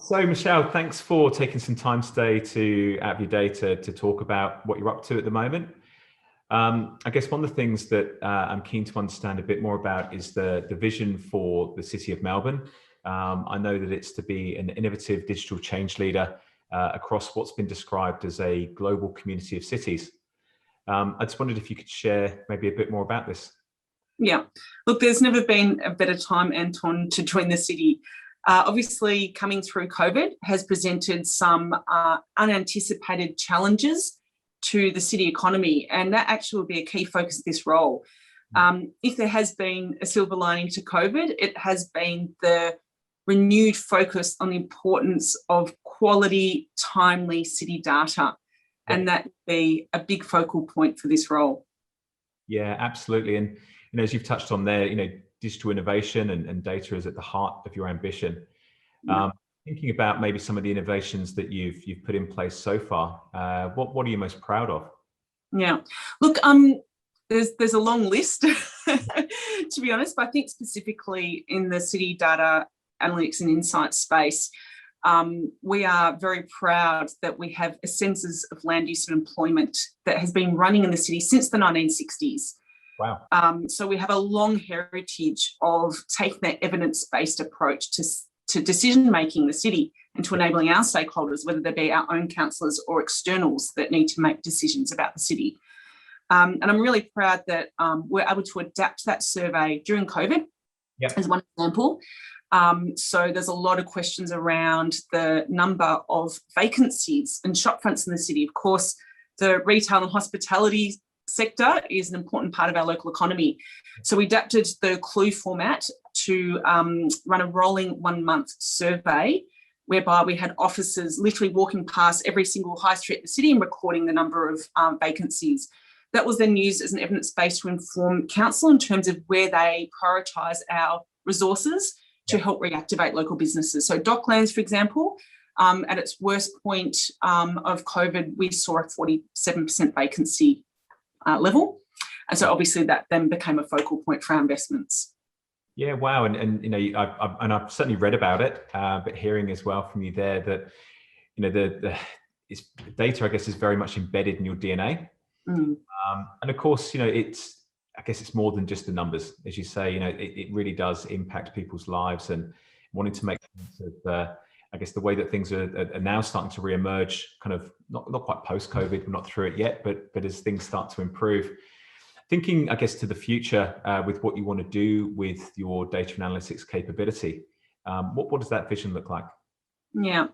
So, Michelle, thanks for taking some time today out of your day to talk about what you're up to at the moment. I guess one of the things that I'm keen to understand a bit more about is the vision for the City of Melbourne. I know that it's to be an innovative digital change leader across what's been described as a global community of cities. I just wondered if you could share maybe a bit more about this. Yeah, look, there's never been a better time, Anton, to join the city. Obviously, coming through COVID has presented some unanticipated challenges to the city economy, and that actually will be a key focus of this role. If there has been a silver lining to COVID, it has been the renewed focus on the importance of quality, timely city data, and that would be a big focal point for this role. Yeah, absolutely. And as you've touched on there, digital innovation and data is at the heart of your ambition. Thinking about maybe some of the innovations that you've put in place so far, what are you most proud of? Yeah, look, there's a long list, to be honest, but I think specifically in the city data analytics and insights space, we are very proud that we have a census of land use and employment that has been running in the city since the 1960s. Wow. So we have a long heritage of taking that evidence-based approach to decision-making in the city and to enabling our stakeholders, whether they be our own councillors or externals that need to make decisions about the city. And I'm really proud that we're able to adapt that survey during COVID as one example. So there's a lot of questions around the number of vacancies and shop fronts in the city. Of course, the retail and hospitality sector is an important part of our local economy. So we adapted the clue format to run a rolling 1-month survey whereby we had officers literally walking past every single high street in the city and recording the number of vacancies. That was then used as an evidence base to inform council in terms of where they prioritise our resources to help reactivate local businesses. So Docklands, for example, at its worst point of COVID, we saw a 47% vacancy level. And so obviously that then became a focal point for our investments. Yeah, wow. And I've certainly read about it, but hearing as well from you there that, the data, I guess, is very much embedded in your DNA. And of course, I guess it's more than just the numbers, as you say. It really does impact people's lives, and wanting to make sense of, I guess, the way that things are now starting to reemerge, kind of not quite post-COVID, we're not through it yet, but as things start to improve. Thinking, I guess, to the future with what you want to do with your data and analytics capability, what does that vision look like? Yeah,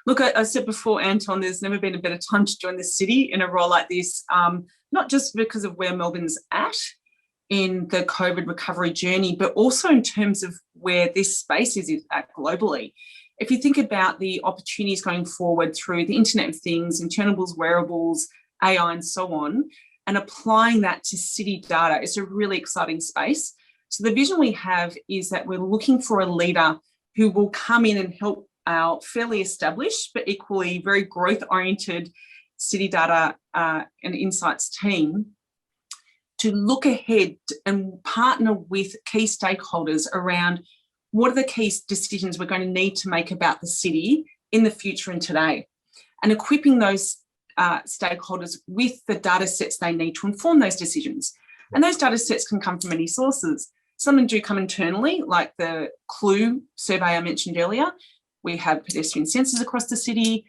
look, I said before, Anton, there's never been a better time to join the city in a role like this, not just because of where Melbourne's at in the COVID recovery journey, but also in terms of where this space is at globally. If you think about the opportunities going forward through the Internet of Things, internals, wearables, AI and so on, and applying that to city data, it's a really exciting space. So the vision we have is that we're looking for a leader who will come in and help our fairly established but equally very growth-oriented city data and insights team to look ahead and partner with key stakeholders around what are the key decisions we're going to need to make about the city in the future and today, and equipping those stakeholders with the data sets they need to inform those decisions. And those data sets can come from many sources. Some do come internally, like the Clue survey I mentioned earlier. We have pedestrian sensors across the city.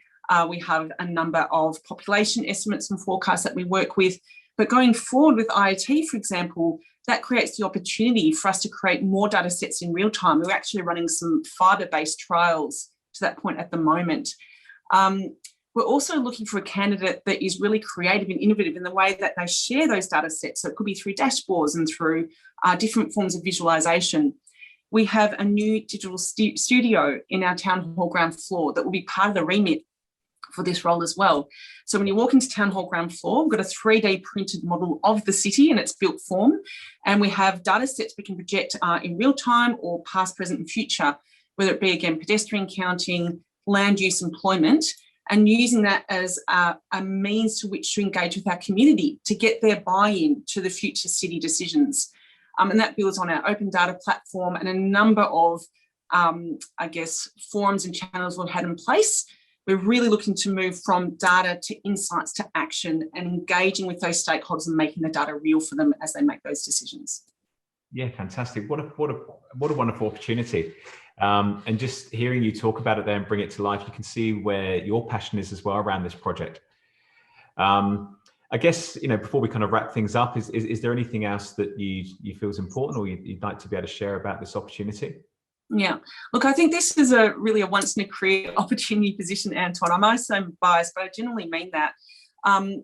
We have a number of population estimates and forecasts that we work with. But going forward with IoT, for example, that creates the opportunity for us to create more data sets in real time. We're actually running some fibre-based trials to that point at the moment. We're also looking for a candidate that is really creative and innovative in the way that they share those data sets. So it could be through dashboards and through different forms of visualization. We have a new digital studio in our town hall ground floor that will be part of the remit for this role as well. So when you walk into town hall ground floor, we've got a 3D printed model of the city in its built form, and we have data sets we can project in real time or past, present and future, whether it be, again, pedestrian counting, land use, employment, and using that as a means to which to engage with our community to get their buy-in to the future city decisions. And that builds on our open data platform and a number of I guess, forums and channels we've had in place. We're really looking to move from data to insights to action and engaging with those stakeholders and making the data real for them as they make those decisions. Yeah, fantastic. What a wonderful opportunity. And just hearing you talk about it there and bring it to life, you can see where your passion is as well around this project. I guess, before we kind of wrap things up, is there anything else that you feel is important or you'd like to be able to share about this opportunity? Yeah, look, I think this is really a once in a career opportunity position, Anton. I might sound biased, but I generally mean that.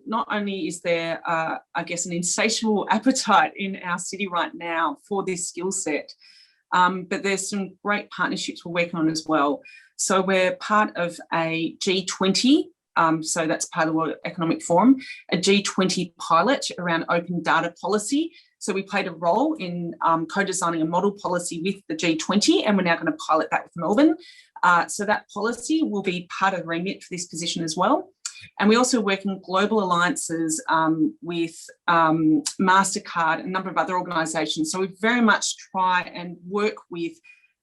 Not only is there, I guess, an insatiable appetite in our city right now for this skill set, but there's some great partnerships we're working on as well. So we're part of a G20, so that's part of the World Economic Forum, a G20 pilot around open data policy. So we played a role in co-designing a model policy with the G20, and we're now going to pilot that with Melbourne. So that policy will be part of the remit for this position as well. And we also work in global alliances with MasterCard and a number of other organisations. So we very much try and work with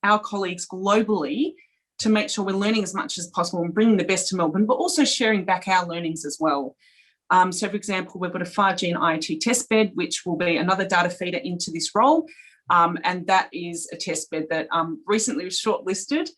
our colleagues globally to make sure we're learning as much as possible and bringing the best to Melbourne, but also sharing back our learnings as well. So, for example, we've got a 5G and IoT testbed, which will be another data feeder into this role. And that is a testbed that recently was shortlisted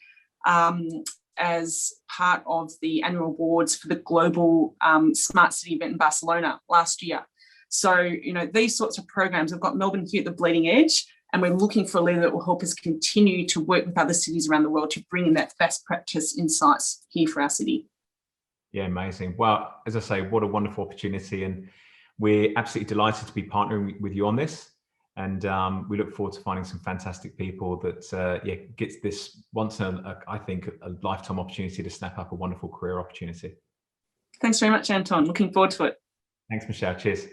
as part of the annual awards for the global Smart City event in Barcelona last year. So, these sorts of programs have got Melbourne here at the bleeding edge, and we're looking for a leader that will help us continue to work with other cities around the world to bring in that best practice insights here for our city. Yeah, amazing. Well, as I say, what a wonderful opportunity, and we're absolutely delighted to be partnering with you on this. And we look forward to finding some fantastic people that gets this I think, a lifetime opportunity to snap up a wonderful career opportunity. Thanks very much, Anton. Looking forward to it. Thanks, Michelle. Cheers.